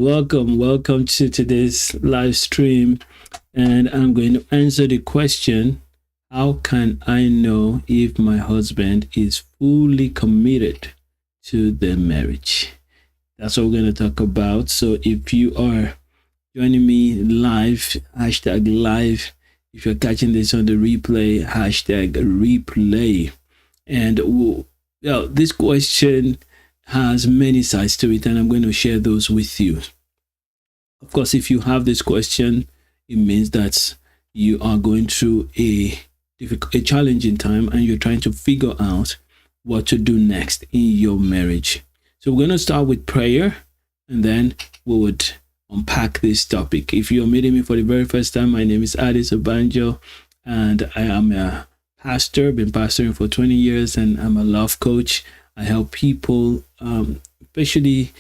Welcome to today's live stream. And I'm going to answer the question, how can I know if my husband is fully committed to the marriage? That's what we're going to talk about. So if you are joining me live, hashtag live. If you're catching this on the replay, hashtag replay. And this question has many sides to it, and I'm going to share those with you. Of course, if you have this question, it means that you are going through a challenging time and you're trying to figure out what to do next in your marriage. So we're going to start with prayer, and then we would unpack this topic. If you're meeting me for the very first time, my name is Addis Obanjo, and I am a pastor, been pastoring for 20 years, and I'm a love coach. I help people, especially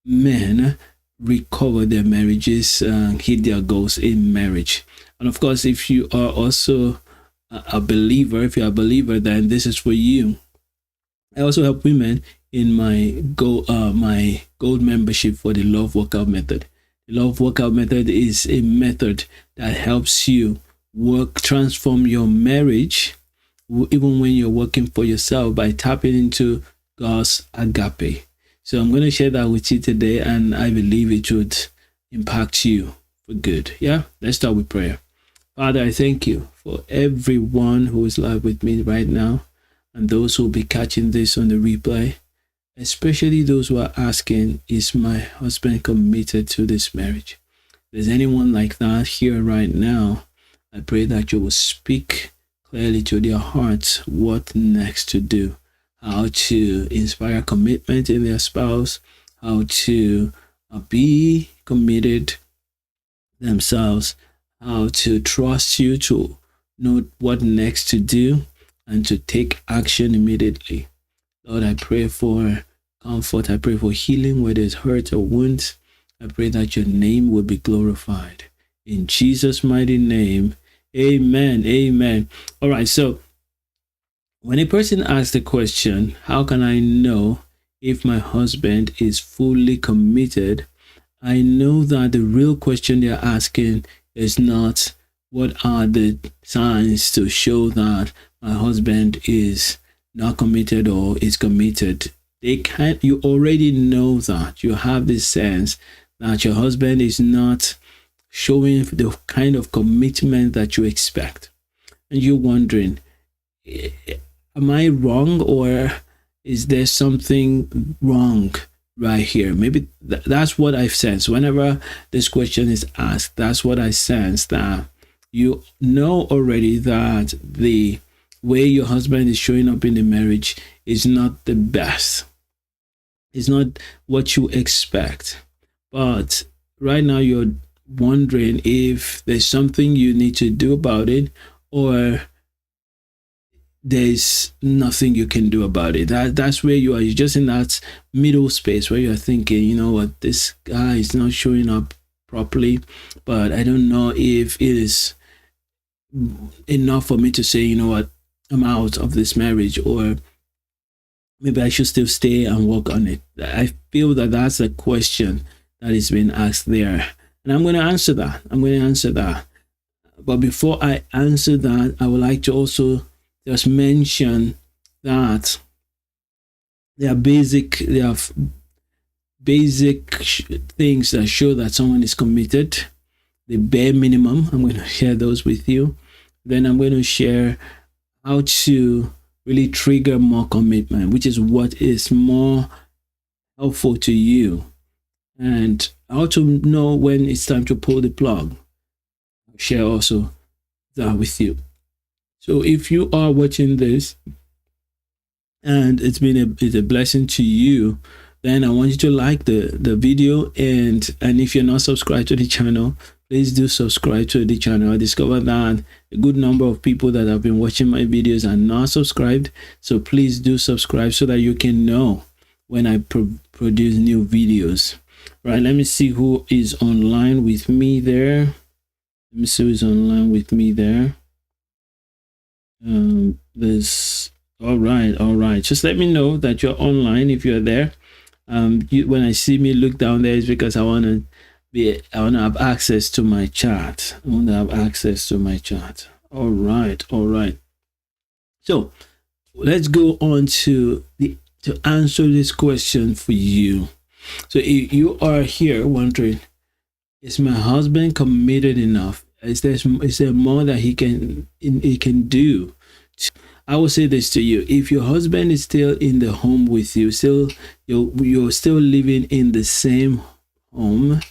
men, recover their marriages and hit their goals in marriage. And of course, if you are also a believer, if you're a believer, then this is for you. I also help women in my gold membership for the Love Workout Method. The Love Workout Method is a method that helps you transform your marriage, even when you're working for yourself, by tapping into God's agape. So I'm going to share that with you today, and I believe it would impact you for good. Yeah, let's start with prayer. Father, I thank you for everyone who is live with me right now, and those who will be catching this on the replay, especially those who are asking, is my husband committed to this marriage? If there's anyone like that here right now, I pray that you will speak clearly to their hearts what next to do, how to inspire commitment in their spouse, how to be committed themselves, how to trust you, to know what next to do, and to take action immediately. Lord, I pray for comfort. I pray for healing where there's hurt or wounds. I pray that your name will be glorified. In Jesus' mighty name, amen. Amen. All right, so when a person asks the question, how can I know if my husband is fully committed? I know that the real question they're asking is not, what are the signs to show that my husband is not committed or is committed? You already know that. You have this sense that your husband is not showing the kind of commitment that you expect. And you're wondering, am I wrong, or is there something wrong right here? Maybe that's what I've sensed. Whenever this question is asked, that's what I sense, that you know already that the way your husband is showing up in the marriage is not the best. It's not what you expect. But right now you're wondering if there's something you need to do about it, or there's nothing you can do about it. That's where you are. You're just in that middle space where you're thinking, you know what, this guy is not showing up properly, but I don't know if it is enough for me to say, you know what, I'm out of this marriage, or maybe I should still stay and work on it. I feel that that's a question that is being asked there, and I'm going to answer that. But before I answer that, I would like to also just mention that there are basic things that show that someone is committed. The bare minimum, I'm going to share those with you. Then I'm going to share how to really trigger more commitment, which is what is more helpful to you, and how to know when it's time to pull the plug. I'll share also that with you. So if you are watching this and it's a blessing to you, then I want you to like the video, and if you're not subscribed to the channel, please do subscribe to the channel. I discovered that a good number of people that have been watching my videos are not subscribed, so please do subscribe so that you can know when I produce new videos. Right, let me see who is online with me there. Let me see who's online with me there. There's all right. Just let me know that you're online if you're there. When I see me look down there, it's because I want to have access to my chart. I want to have access to my chart. All right. So let's go on to answer this question for you. So if you are here wondering, is my husband committed enough? Is there more that he can do? I will say this to you: if your husband is still in the home with you, you're still living in the same home,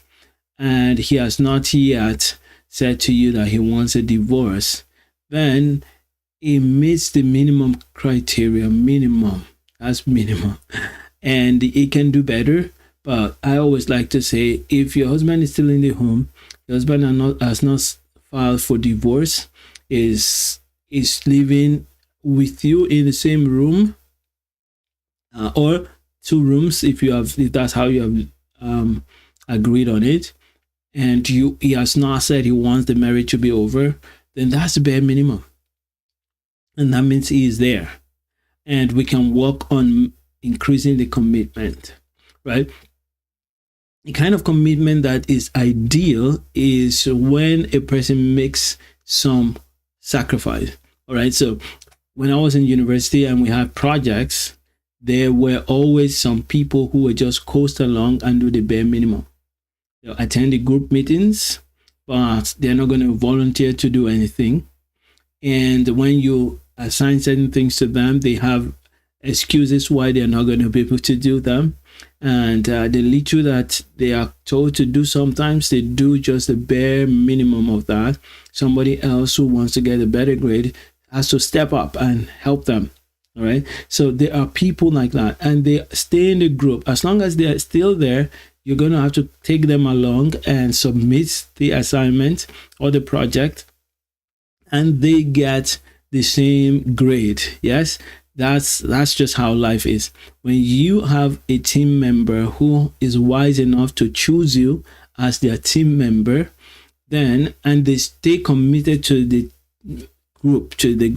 and he has not yet said to you that he wants a divorce, then it meets the minimum criteria. That's minimum, and it can do better. But I always like to say, if your husband is still in the home, your husband has not filed for divorce, is living with you in the same room, or 2 rooms if that's how you have agreed on it, and he has not said he wants the marriage to be over, then that's the bare minimum, and that means he is there, and we can work on increasing the commitment, right? The kind of commitment that is ideal is when a person makes some sacrifice. All right. So when I was in university and we had projects, there were always some people who would just coast along and do the bare minimum. They'll attend the group meetings, but they're not going to volunteer to do anything. And when you assign certain things to them, they have excuses why they're not going to be able to do them. And the little that they are told to do, sometimes they do just the bare minimum of that. Somebody else who wants to get a better grade has to step up and help them. All right. So there are people like that, and they stay in the group. As long as they are still there, you're going to have to take them along and submit the assignment or the project, and they get the same grade. Yes. That's just how life is. When you have a team member who is wise enough to choose you as their team member, then, and they stay committed to the group, they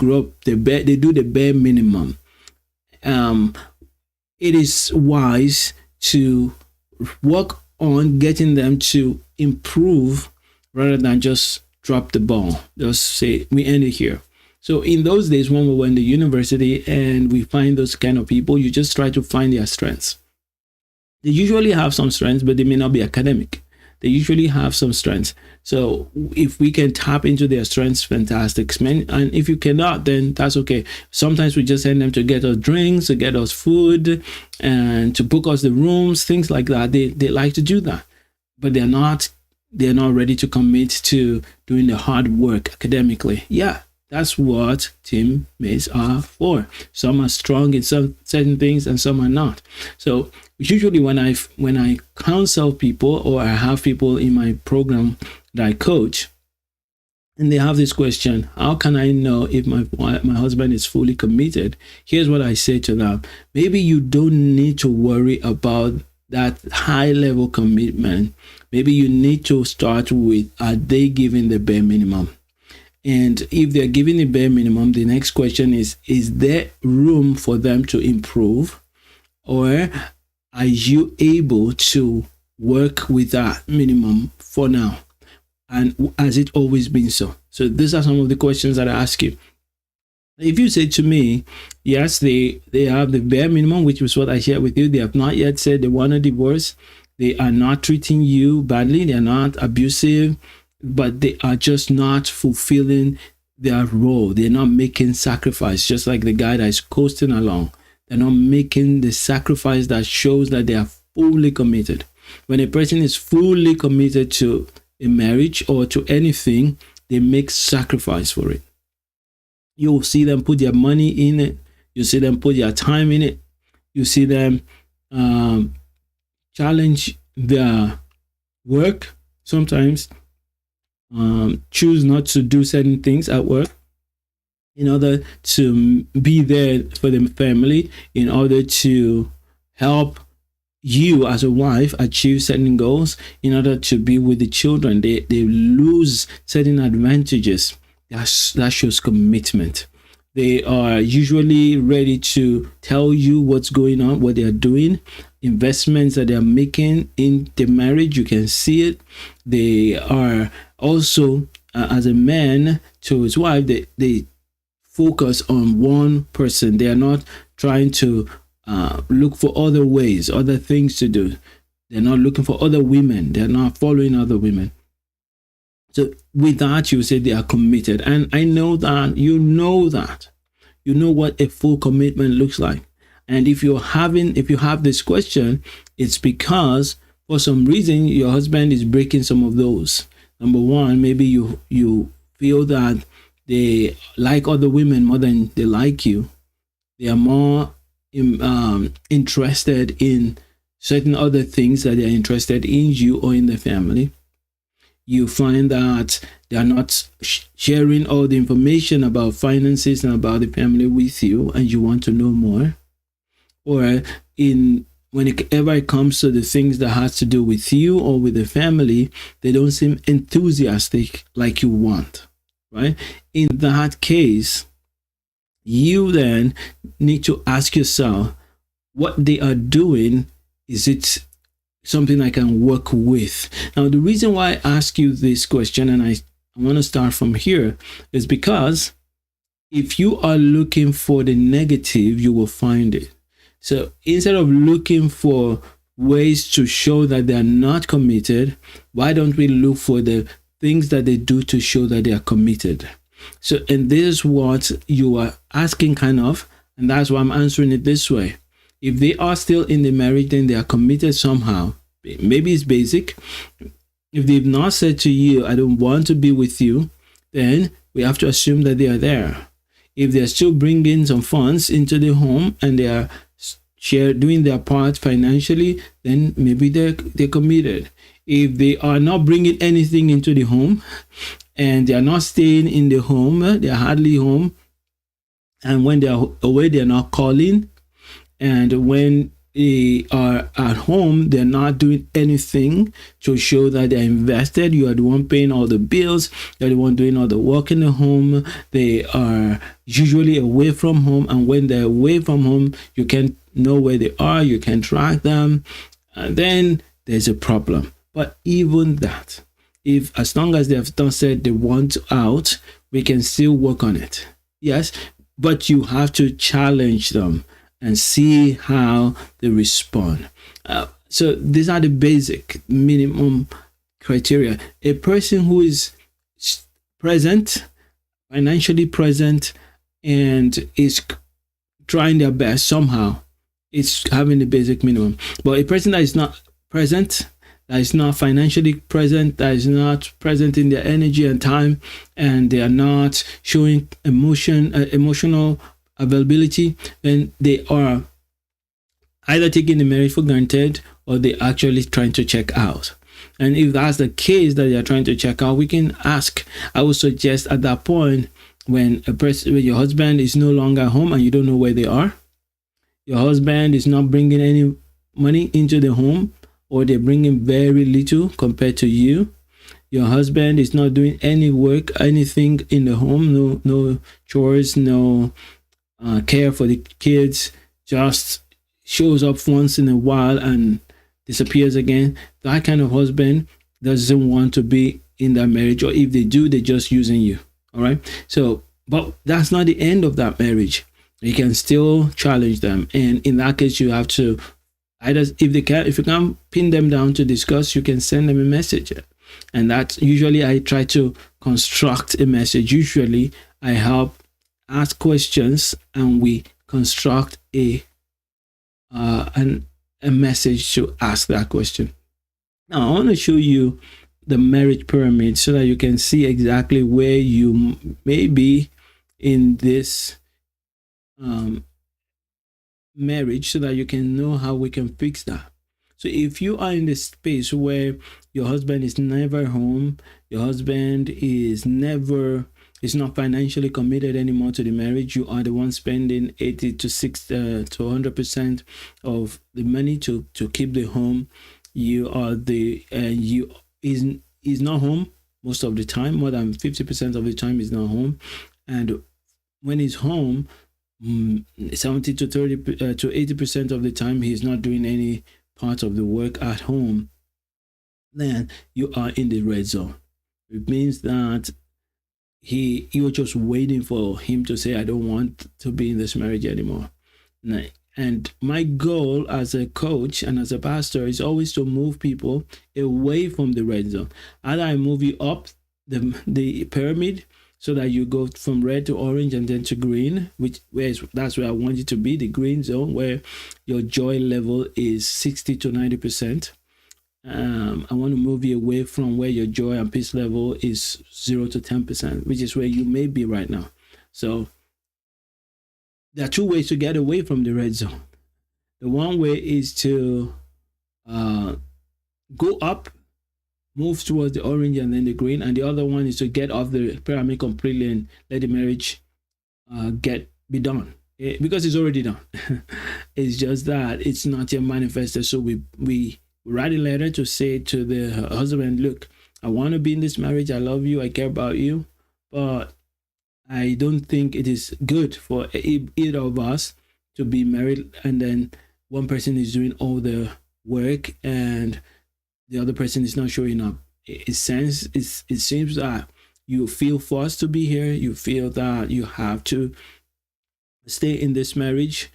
do the bare minimum. It is wise to work on getting them to improve rather than just drop the ball. Just say, we end it here. So in those days when we were in the university and we find those kind of people, you just try to find their strengths. They usually have some strengths, but they may not be academic. They usually have some strengths. So if we can tap into their strengths, fantastic. And if you cannot, then that's okay. Sometimes we just send them to get us drinks, to get us food, and to book us the rooms, things like that. They like to do that, but they're not ready to commit to doing the hard work academically. Yeah. That's what teammates are for. Some are strong in some certain things and some are not. So usually when I counsel people, or I have people in my program that I coach, and they have this question, how can I know if my husband is fully committed? Here's what I say to them. Maybe you don't need to worry about that high level commitment. Maybe you need to start with, are they giving the bare minimum? And if they're giving the bare minimum, the next question is there room for them to improve? Or are you able to work with that minimum for now? And has it always been so? So these are some of the questions that I ask you. If you say to me, yes, they have the bare minimum, which is what I shared with you. They have not yet said they want a divorce. They are not treating you badly. They are not abusive, but they are just not fulfilling their role. They're not making sacrifice, just like the guy that is coasting along. They're not making the sacrifice that shows that they are fully committed. When a person is fully committed to a marriage or to anything, they make sacrifice for it. You'll see them put their money in it. You see them put their time in it. You see them challenge their work sometimes. Choose not to do certain things at work in order to be there for the family, in order to help you as a wife achieve certain goals, in order to be with the children. They lose certain advantages. That shows commitment. They are usually ready to tell you what's going on, what they are doing, investments that they are making in the marriage. You can see it. They are also, as a man to his wife, they focus on one person. They are not trying to look for other ways, other things to do. They're not looking for other women. They're not following other women. So with that, you say they are committed. And I know that you know that. You know what a full commitment looks like. And if you have this question, it's because for some reason your husband is breaking some of those. Number one, maybe you feel that they like other women more than they like you. They are more interested in certain other things that they're interested in you or in the family. You find that they are not sharing all the information about finances and about the family with you, and you want to know more. Or whenever it comes to the things that has to do with you or with the family, they don't seem enthusiastic like you want, right? In that case, you then need to ask yourself, what they are doing, is it something I can work with? Now, the reason why I ask you this question, and I want to start from here, is because if you are looking for the negative, you will find it. So instead of looking for ways to show that they are not committed, why don't we look for the things that they do to show that they are committed? So, and this is what you are asking kind of, and that's why I'm answering it this way. If they are still in the marriage, then they are committed somehow. Maybe it's basic. If they've not said to you, I don't want to be with you, then we have to assume that they are there. If they're still bringing some funds into the home and they are doing their part financially, then maybe they're committed. If they are not bringing anything into the home and they are not staying in the home, they are hardly home, and when they are away, they are not calling, and when they are at home, they're not doing anything to show that they're invested. You are the one paying all the bills. You're the one doing all the work in the home. They are usually away from home. And when they're away from home, you can't know where they are. You can track them. And then there's a problem. But even that, if as long as they have not said they want out, we can still work on it. Yes, but you have to challenge them and see how they respond. So these are the basic minimum criteria. A person who is present, financially present, and is trying their best somehow, is having the basic minimum. But a person that is not present, that is not financially present, that is not present in their energy and time, and they are not showing emotional availability, then they are either taking the marriage for granted or they're actually trying to check out. And if that's the case, that they're trying to check out, we can ask. I would suggest at that point, when your husband is no longer home and you don't know where they are, your husband is not bringing any money into the home, or they're bringing very little compared to you. Your husband is not doing any work, anything in the home, no chores, no care for the kids, just shows up once in a while and disappears again. That kind of husband doesn't want to be in that marriage, or if they do, they're just using you. All right. So, but that's not the end of that marriage. You can still challenge them, and in that case, you have to either, if you can't pin them down to discuss, you can send them a message, and that's usually I try to construct a message. Usually, I help ask questions and we construct a message to ask that question. Now I want to show you the marriage pyramid so that you can see exactly where you may be in this marriage, so that you can know how we can fix that. So if you are in the space where your husband is never home, your husband is not financially committed anymore to the marriage, you are the one spending 80 to 60 to 100% of the money to keep the home. You are is not home most of the time. More than 50% of the time is not home, and when he's home, 70 to 30 to 80% of the time he's not doing any part of the work at home, then you are in the red zone. It means that you're just waiting for him to say, I don't want to be in this marriage anymore. And my goal as a coach and as a pastor is always to move people away from the red zone. Either I move you up the pyramid so that you go from red to orange and then to green, that's where I want you to be, the green zone, where your joy level is 60 to 90%. I want to move you away from where your joy and peace level is 0 to 10%, which is where you may be right now. So there are two ways to get away from the red zone. The one way is to go up, move towards the orange and then the green, and the other one is to get off the pyramid completely and let the marriage be done, because it's already done. It's just that it's not yet manifested. So we write a letter to say to the husband, look, I want to be in this marriage, I love you, I care about you, but I don't think it is good for either of us to be married and then one person is doing all the work and the other person is not showing up. It seems that you feel forced to be here. You feel that you have to stay in this marriage,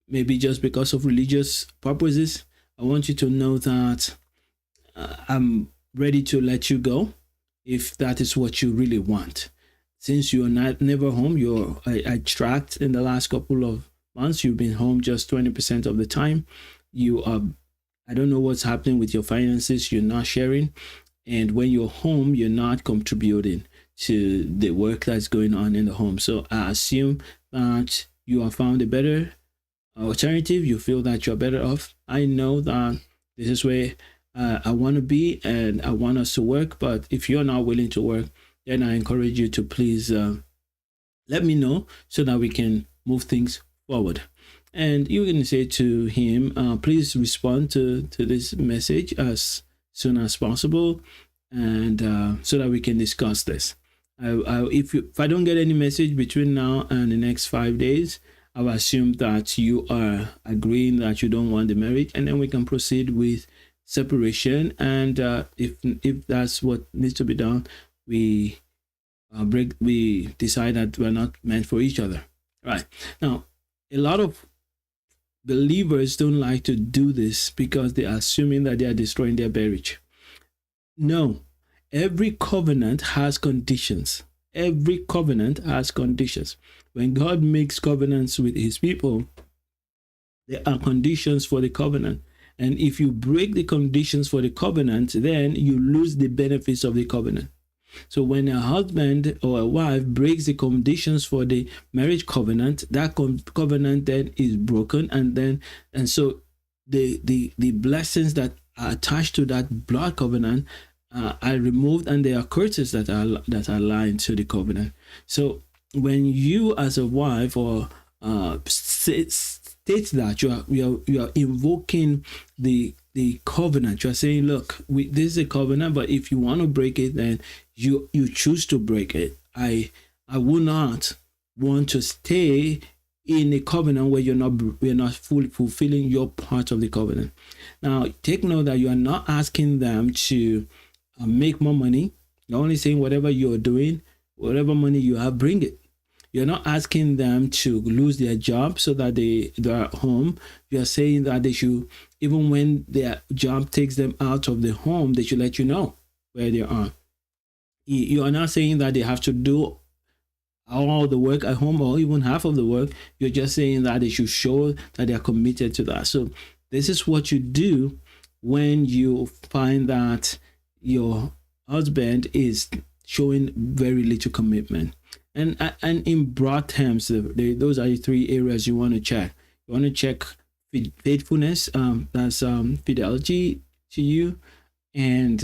maybe just because of religious purposes. I want you to know that I'm ready to let you go if that is what you really want. Since you're never home, I tracked in the last couple of months, you've been home just 20% of the time. I don't know what's happening with your finances. You're not sharing. And when you're home, you're not contributing to the work that's going on in the home. So I assume that you have found a better alternative. You feel that you're better off. I know that this is where I want to be and I want us to work. But if you're not willing to work, then I encourage you to please let me know so that we can move things forward. And you can say to him, please respond to this message as soon as possible, and so that we can discuss this. If I don't get any message between now and the next 5 days, I will assume that you are agreeing that you don't want the marriage, and then we can proceed with separation. And if that's what needs to be done, we decide that we're not meant for each other. Right now, a lot of believers don't like to do this because they are assuming that they are destroying their marriage. No, every covenant has conditions. Every covenant has conditions. When God makes covenants with his people, there are conditions for the covenant. And if you break the conditions for the covenant, then you lose the benefits of the covenant. So when a husband or a wife breaks the conditions for the marriage covenant, that covenant then is broken, and so the blessings that are attached to that blood covenant are removed, and there are curses that are aligned to the covenant. So when you as a wife or states that you are invoking the covenant, you are saying, look, this is a covenant, but if you want to break it, then you choose to break it. I will not want to stay in a covenant where we're not fully fulfilling your part of the covenant. Now, take note that you are not asking them to make more money. You're only saying whatever you're doing, whatever money you have, bring it. You're not asking them to lose their job so that they're at home. You're saying that they should, even when their job takes them out of the home, they should let you know where they are. You are not saying that they have to do all the work at home or even half of the work. You're just saying that they should show that they are committed to that. So this is what you do when you find that your husband is showing very little commitment. And in broad terms, those are the three areas you want to check. You want to check faithfulness, that's fidelity to you, and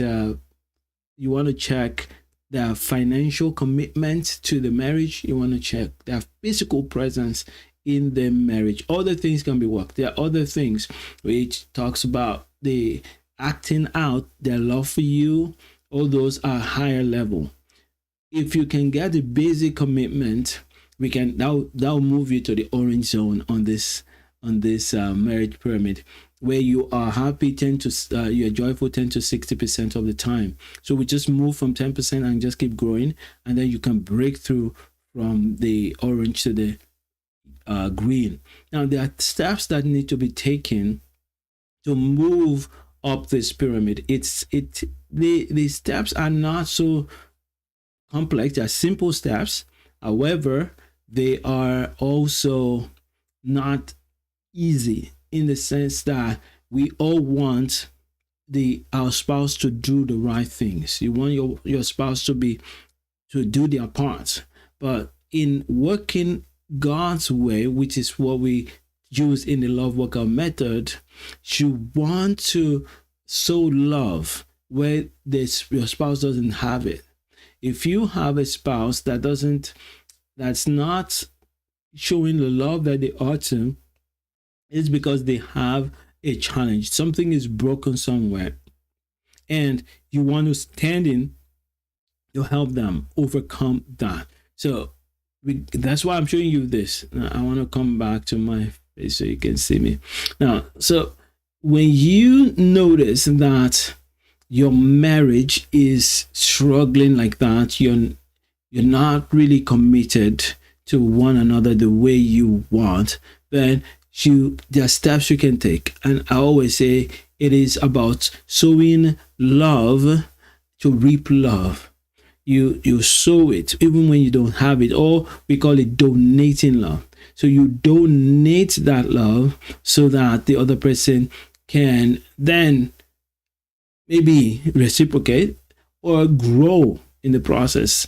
you want to check their financial commitment to the marriage. You want to check their physical presence in the marriage. Other things can be worked. There are other things which talks about the acting out their love for you. All those are higher level. If you can get the basic commitment, we can that'll move you to the orange zone on this marriage pyramid, where you are happy 10 to you're joyful 10 to 60% of the time. So we just move from 10% and just keep growing, and then you can break through from the orange to the green. Now there are steps that need to be taken to move up this pyramid. The steps are not so complex. They are simple steps. However, they are also not easy, in the sense that we all want our spouse to do the right things. You want your spouse to do their part. But in working God's way, which is what we use in the love workout method, you want to sow love where your spouse doesn't have it. If you have a spouse that's not showing the love that they ought to, it's because they have a challenge. Something is broken somewhere, and you want to stand in to help them overcome that. So that's why I'm showing you this. Now, I want to come back to my face so you can see me. Now, so when you notice that your marriage is struggling like that, you're not really committed to one another the way you want, then there are steps you can take. And I always say it is about sowing love to reap love. You sow it even when you don't have it, or we call it donating love. So you donate that love so that the other person can then maybe reciprocate or grow in the process,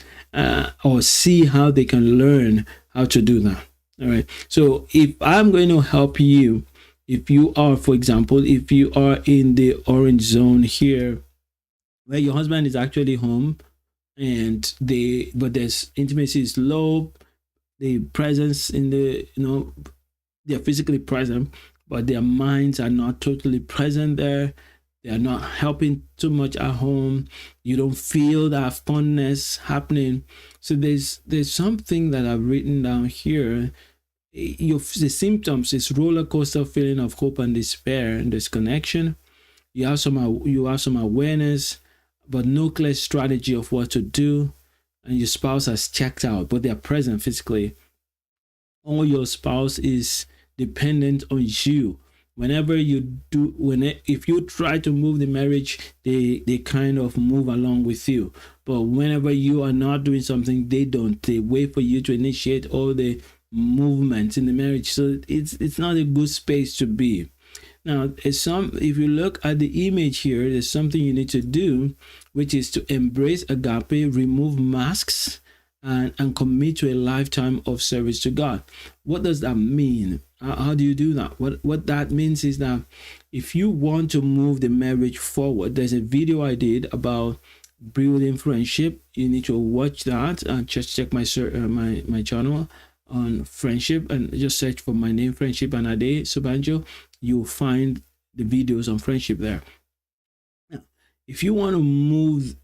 or see how they can learn how to do that. All right. So if I'm going to help you, if you are, for example, if you are in the orange zone here, where your husband is actually home, but there's intimacy is low, the presence in they're physically present, but their minds are not totally present there. They are not helping too much at home. You don't feel that fondness happening. So there's something that I've written down here. The symptoms is roller coaster feeling of hope and despair and disconnection. You have some awareness, but no clear strategy of what to do, and your spouse has checked out, but they are present physically. Or your spouse is dependent on you. If you try to move the marriage, they kind of move along with you. But whenever you are not doing something, they don't. They wait for you to initiate all the movement in the marriage. So it's not a good space to be. Now, if you look at the image here, there's something you need to do, which is to embrace agape, remove masks, and commit to a lifetime of service to God. What does that mean? How do you do that? What that means is that if you want to move the marriage forward, there's a video I did about building friendship. You need to watch that and just check my channel on friendship, and just search for my name, Friendship and Ade Subanjo. You'll find the videos on friendship there. Now, if you want to move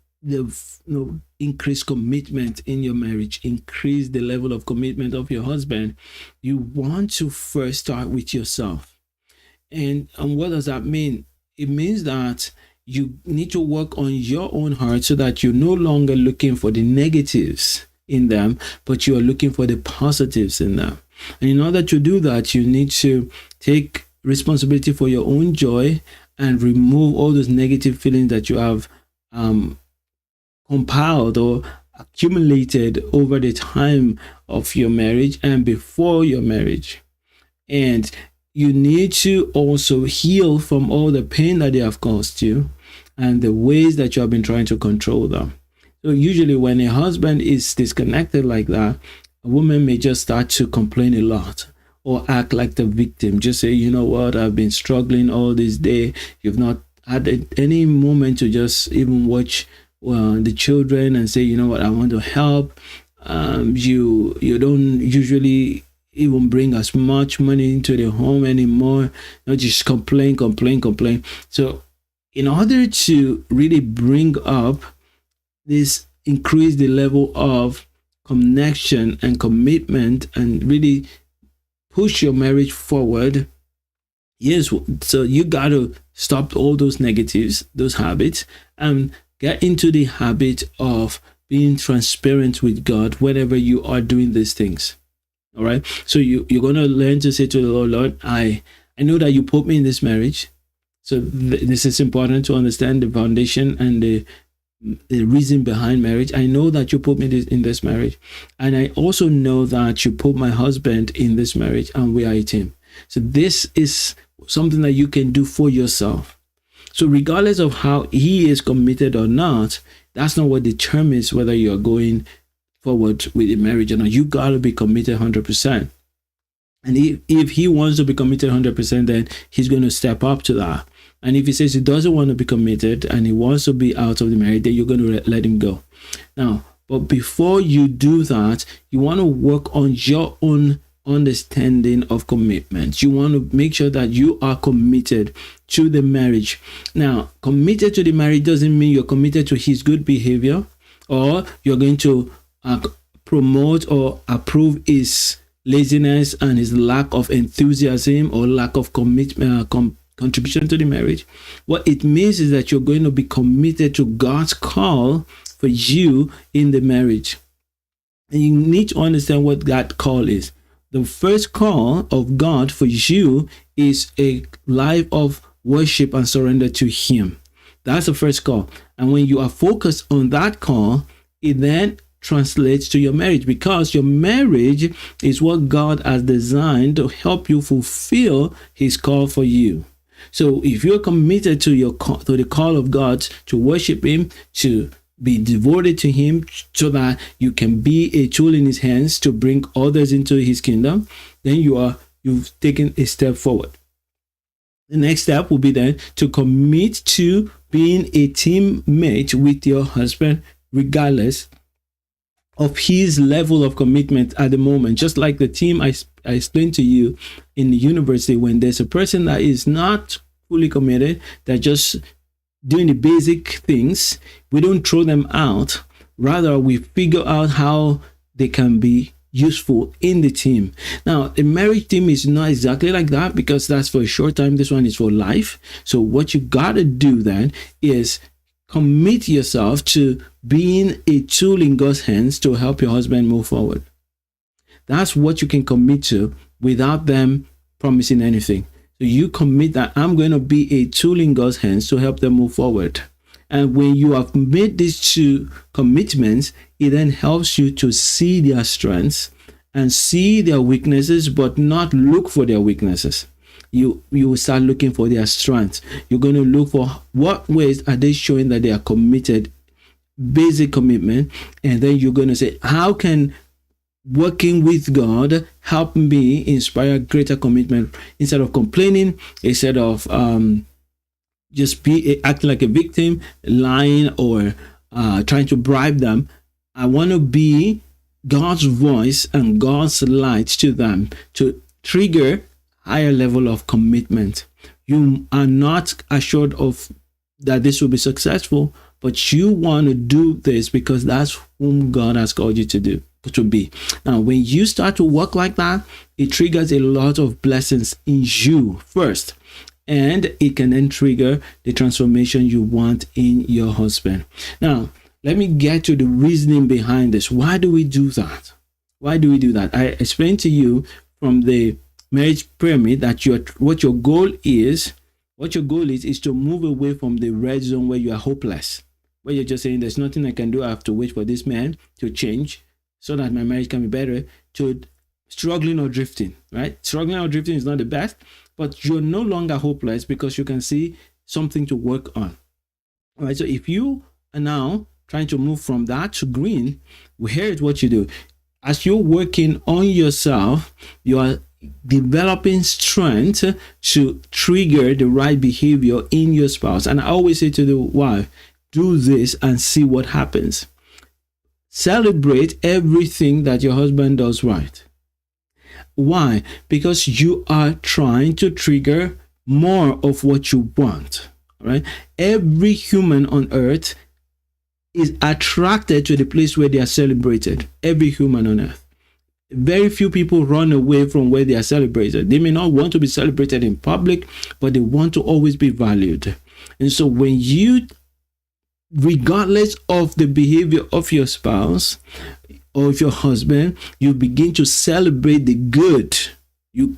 increase commitment in your marriage, increase the level of commitment of your husband, you want to first start with yourself. And what does that mean? It means that you need to work on your own heart, so that you're no longer looking for the negatives in them, but you are looking for the positives in them. And in order to do that, you need to take responsibility for your own joy and remove all those negative feelings that you have compiled or accumulated over the time of your marriage and before your marriage. And you need to also heal from all the pain that they have caused you and the ways that you have been trying to control them. So usually when a husband is disconnected like that, a woman may just start to complain a lot or act like the victim. Just say, you know what, I've been struggling all this day. You've not had any moment to just even watch the children and say, you know what, I want to help. You don't usually even bring as much money into the home anymore. You just complain. So in order to really bring up this, increase the level of connection and commitment and really push your marriage forward, yes, so you got to stop all those negatives, those habits, and get into the habit of being transparent with God whenever you are doing these things. All right. So you're going to learn to say to the Lord, Lord, I know that you put me in this marriage. So this is important to understand the foundation and the reason behind marriage. I know that you put me in this marriage. And I also know that you put my husband in this marriage and we are a team. So this is something that you can do for yourself. So regardless of how he is committed or not, that's not what determines whether you're going forward with a marriage or not. You got to be committed 100%. And if he wants to be committed 100%, then he's going to step up to that. And if he says he doesn't want to be committed and he wants to be out of the marriage, then you're going to let him go. Now, but before you do that, you want to work on your own understanding of commitment. You want to make sure that you are committed to the marriage. Now, committed to the marriage doesn't mean you're committed to his good behavior or you're going to promote or approve his laziness and his lack of enthusiasm or lack of commitment, contribution to the marriage. What it means is that you're going to be committed to God's call for you in the marriage. And you need to understand what that call is. The first call of God for you is a life of worship and surrender to him. That's the first call. And when you are focused on that call, it then translates to your marriage, because your marriage is what God has designed to help you fulfill his call for you. So if you're committed to the call of God to worship him, to be devoted to him so that you can be a tool in his hands to bring others into his kingdom, then you've taken a step forward. The next step will be then to commit to being a teammate with your husband, regardless of his level of commitment at the moment. Just like the team I explained to you in the university, when there's a person that is not fully committed, they're just doing the basic things, we don't throw them out. Rather, we figure out how they can be useful in the team. Now, a marriage team is not exactly like that, because that's for a short time. This one is for life. So what you got to do then is commit yourself to being a tool in God's hands to help your husband move forward. That's what you can commit to without them promising anything. So you commit that I'm going to be a tool in God's hands to help them move forward. And when you have made these two commitments, it then helps you to see their strengths and see their weaknesses, but not look for their weaknesses. You will start looking for their strengths. You're going to look for what ways are they showing that they are committed, basic commitment. And then you're going to say, how can working with God help me inspire greater commitment, instead of complaining, instead of just acting like a victim, lying, or trying to bribe them. I want to be God's voice and God's light to them to trigger higher level of commitment. You are not assured of that this will be successful, but you want to do this because that's whom God has called you to be. Now, when you start to work like that, it triggers a lot of blessings in you first, and it can then trigger the transformation you want in your husband. Now, let me get to the reasoning behind this. Why do we do that? Why do we do that? I explained to you from the marriage pyramid that what your goal is to move away from the red zone where you are hopeless, where you're just saying there's nothing I can do. I have to wait for this man to change so that my marriage can be better, to struggling or drifting, right? Struggling or drifting is not the best, but you're no longer hopeless because you can see something to work on. All right. So if you are now trying to move from that to green, here's what you do. As you're working on yourself, you are developing strength to trigger the right behavior in your spouse. And I always say to the wife, do this and see what happens. Celebrate everything that your husband does right. Why? Because you are trying to trigger more of what you want. Right? Every human on earth is attracted to the place where they are celebrated. Every human on earth. Very few people run away from where they are celebrated. They may not want to be celebrated in public, but they want to always be valued. And so when you, regardless of the behavior of your spouse or of your husband, you begin to celebrate the good. You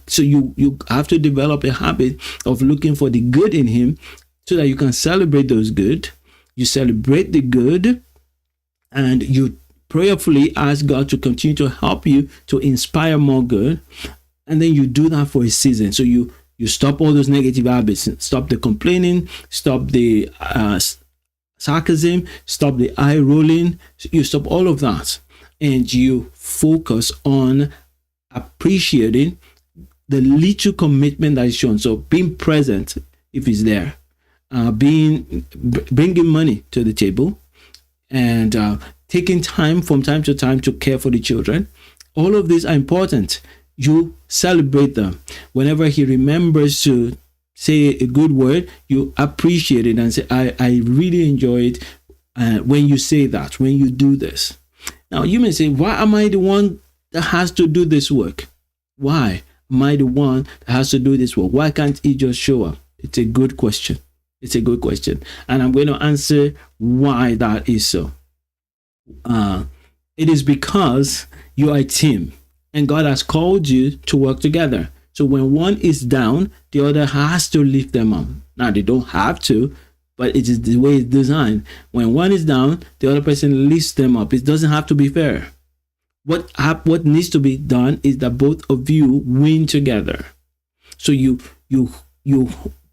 have to develop a habit of looking for the good in him so that you can celebrate those good. You celebrate the good, and you prayerfully ask God to continue to help you to inspire more good. And then you do that for a season. So you stop all those negative habits, stop the complaining, stop the sarcasm, stop the eye rolling. You stop all of that, and you focus on appreciating the little commitment that is shown. So being present if it's there, bringing money to the table, and taking time from time to time to care for the children. All of these are important. You celebrate them. Whenever he remembers to say a good word, you appreciate it and say, I really enjoy it when you say that, when you do this. Now, you may say, why am I the one that has to do this work? Why am I the one that has to do this work? Why can't he just show up? It's a good question. It's a good question. And I'm going to answer why that is so. It is because you are a team and God has called you to work together. So when one is down, the other has to lift them up. Now, they don't have to, but it is the way it's designed. When one is down, the other person lifts them up. It doesn't have to be fair. What needs to be done is that both of you win together. So you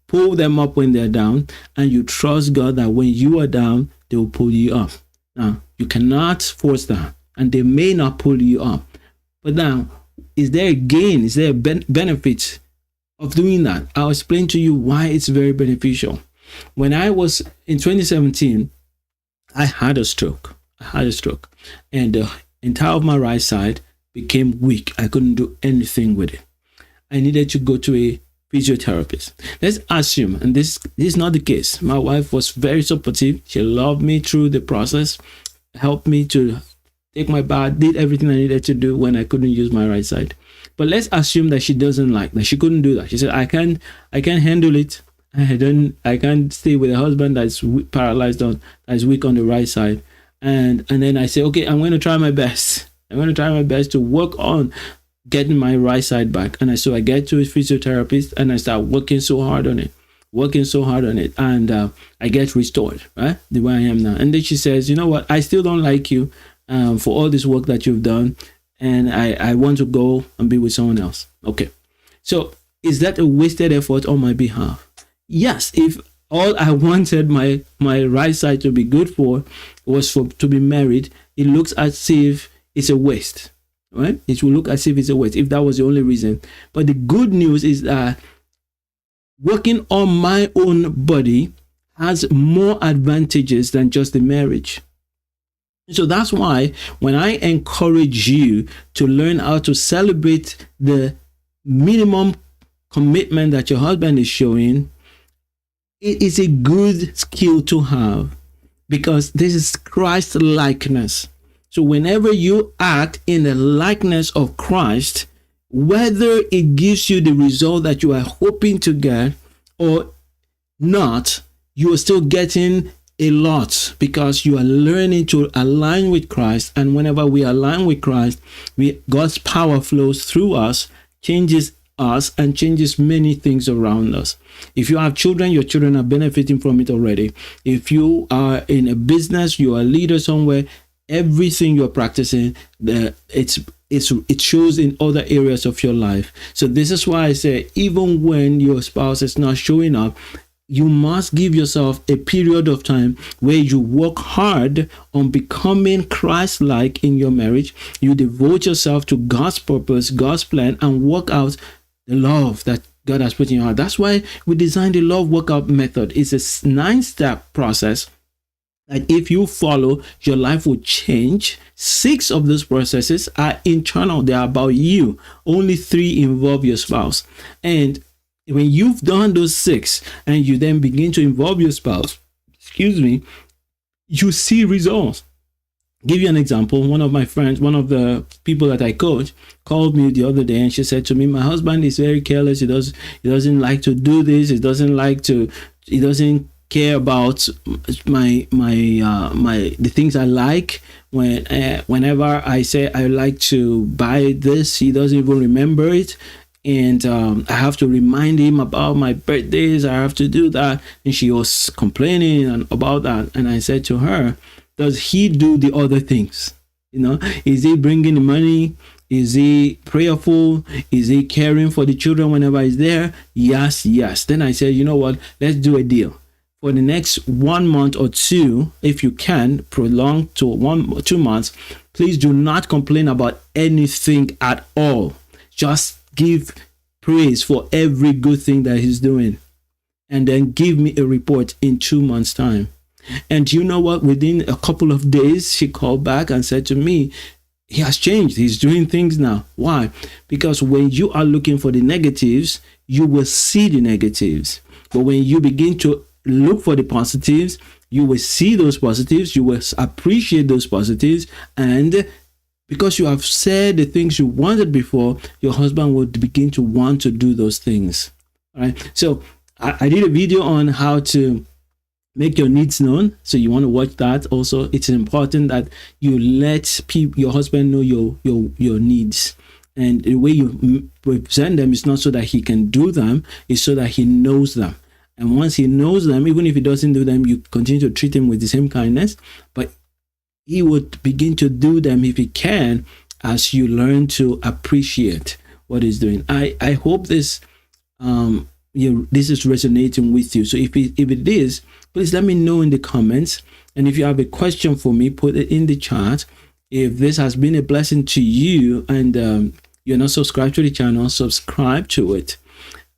pull them up when they're down, and you trust God that when you are down, they will pull you up. Now, you cannot force that, and they may not pull you up. But now, is there a gain? Is there a benefit of doing that? I'll explain to you why it's very beneficial. When I was in 2017, I had a stroke. And the entire of my right side became weak. I couldn't do anything with it. I needed to go to a physiotherapist. Let's assume, and this is not the case. My wife was very supportive. She loved me through the process, helped me to take my bath, did everything I needed to do when I couldn't use my right side. But let's assume that she doesn't like that. She couldn't do that. She said, I can't handle it. I can't stay with a husband that's paralyzed that's weak on the right side. And then I say, okay, I'm going to try my best. I'm going to try my best to work on getting my right side back. And so I get to a physiotherapist and I start working so hard on it. And I get restored, right? The way I am now. And then she says, you know what? I still don't like you for all this work that you've done. And I want to go and be with someone else. Okay. So is that a wasted effort on my behalf? Yes. If all I wanted my right side to be good for was to be married, it looks as if it's a waste, right? It will look as if it's a waste if that was the only reason. But the good news is that working on my own body has more advantages than just the marriage. So that's why when I encourage you to learn how to celebrate the minimum commitment that your husband is showing, it is a good skill to have because this is Christ likeness. So whenever you act in the likeness of Christ, whether it gives you the result that you are hoping to get or not, you are still getting a lot because you are learning to align with Christ. And whenever we align with Christ, God's power flows through us, changes us, and changes many things around us. If you have children, your children are benefiting from it already. If you are in a business, you are a leader somewhere, everything you're practicing, it shows in other areas of your life. So this is why I say, even when your spouse is not showing up, you must give yourself a period of time where you work hard on becoming Christ-like in your marriage. You devote yourself to God's purpose, God's plan, and work out the love that God has put in your heart. That's why we designed the love workout method. It's a 9-step process that if you follow, your life will change. 6 of those processes are internal. They are about you. Only 3 involve your spouse. And when you've done those 6 and you then begin to involve your spouse, you see results. Give you an example. One of my friends, one of the people that I coach, called me the other day, and she said to me, "My husband is very careless. He doesn't like to do this. He doesn't care about the things I like. Whenever I say I like to buy this, he doesn't even remember it." And I have to remind him about my birthdays. I have to do that. And she was complaining about that. And I said to her, does he do the other things? Is he bringing the money? Is he prayerful? Is he caring for the children whenever he's there? Yes. Then I said, you know what? Let's do a deal. For the next 1 month or two, if you can prolong to 1 or 2 months, please do not complain about anything at all. Just give praise for every good thing that he's doing. And then give me a report in 2 months' time. And you know what? Within a couple of days, she called back and said to me, he has changed. He's doing things now. Why? Because when you are looking for the negatives, you will see the negatives. But when you begin to look for the positives, you will see those positives. You will appreciate those positives. And because you have said the things you wanted before, your husband will begin to want to do those things. All right. So I did a video on how to make your needs known. So you want to watch that also. It's important that you let your husband know your needs. And the way you present them is not so that he can do them, it's so that he knows them. And once he knows them, even if he doesn't do them, you continue to treat him with the same kindness. But he would begin to do them if he can, as you learn to appreciate what he's doing. I hope this this is resonating with you. So if it is, please let me know in the comments. And if you have a question for me, put it in the chat. If this has been a blessing to you and you're not subscribed to the channel, subscribe to it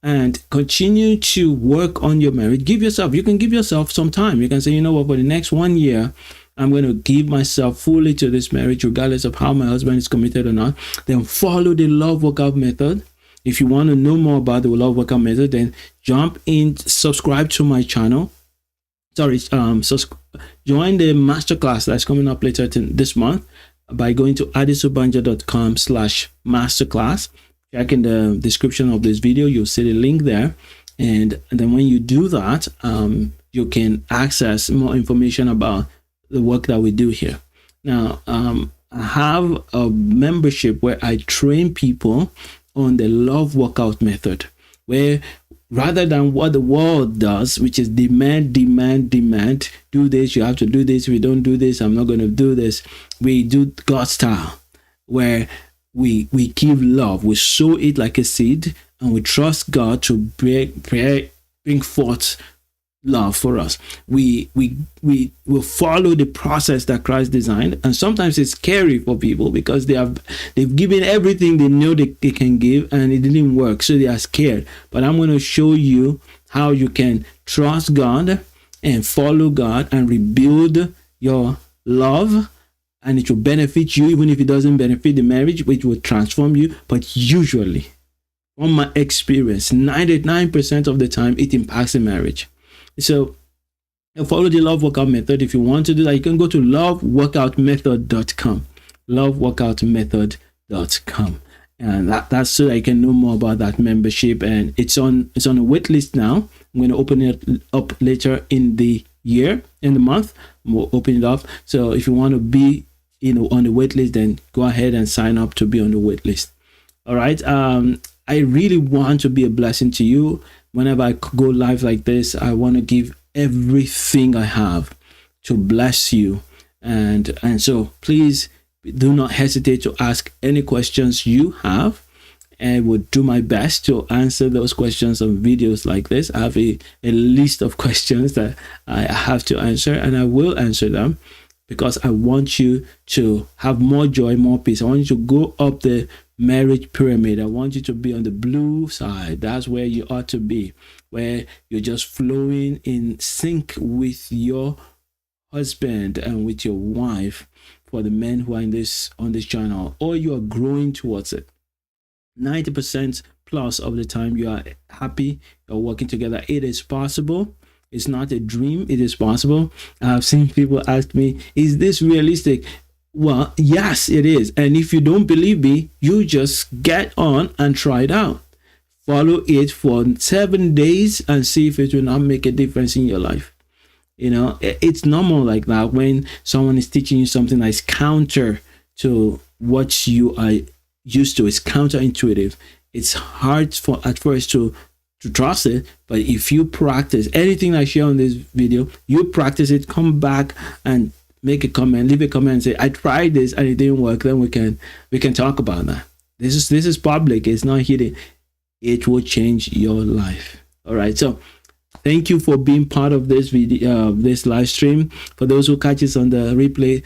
and continue to work on your marriage. You can give yourself some time. You can say, you know what, for the next 1 year, I'm going to give myself fully to this marriage, regardless of how my husband is committed or not. Then follow the love workout method. If you want to know more about the love workout method, then jump in, subscribe to my channel. Join the masterclass that's coming up later this month by going to adesobanja.com/masterclass. Check in the description of this video. You'll see the link there. And then when you do that, you can access more information about the work that we do here. Now, I have a membership where I train people on the love workout method, where rather than what the world does, which is demand, do this, you have to do this, if you don't do this, I'm not going to do this, we do God style, where we give love, we sow it like a seed, and we trust God to bring forth love for us. We will follow the process that Christ designed, and sometimes it's scary for people because they've given everything they know they can give and it didn't work, so they are scared. But I'm going to show you how you can trust God and follow God and rebuild your love, and it will benefit you, even if it doesn't benefit the marriage, which will transform you. But usually, from my experience, 99% of the time it impacts the marriage. So follow the love workout method. If you want to do that, you can go to loveworkoutmethod.com, loveworkoutmethod.com, and that's so that you can know more about that membership. And it's on a wait list now. I'm going to open it up later in the month. We'll open it up. So if you want to be on the wait list, then go ahead and sign up to be on the wait list. All right. I really want to be a blessing to you. Whenever I go live like this, I want to give everything I have to bless you. And so please do not hesitate to ask any questions you have. I will do my best to answer those questions on videos like this. I have a list of questions that I have to answer, and I will answer them because I want you to have more joy, more peace. I want you to go up the marriage pyramid. I want you to be on the blue side. That's where you ought to be, where you're just flowing in sync with your husband and with your wife. For the men who are on this channel, or you are growing towards it, 90% plus of the time you are happy, you're working together. It is possible. It's not a dream, it is possible. I've seen people ask me, is this realistic? Well, yes, it is. And if you don't believe me, you just get on and try it out. Follow it for 7 days and see if it will not make a difference in your life. It's normal like that when someone is teaching you something that is counter to what you are used to. It's counterintuitive. It's hard for at first to trust it, but if you practice anything I share on this video, you practice it, come back and make a comment, leave a comment and say, I tried this and it didn't work, then we can talk about that. This is public, it's not hidden. It will change your life. All right, so thank you for being part of this video, this live stream. For those who catch this on the replay,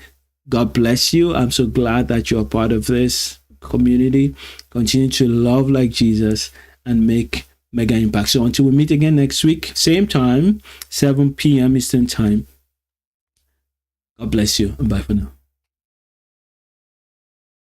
God bless you. I'm so glad that you're part of this community. Continue to love like Jesus and make mega impact. So until we meet again next week, same time, 7 p.m. Eastern time. God bless you and bye for now.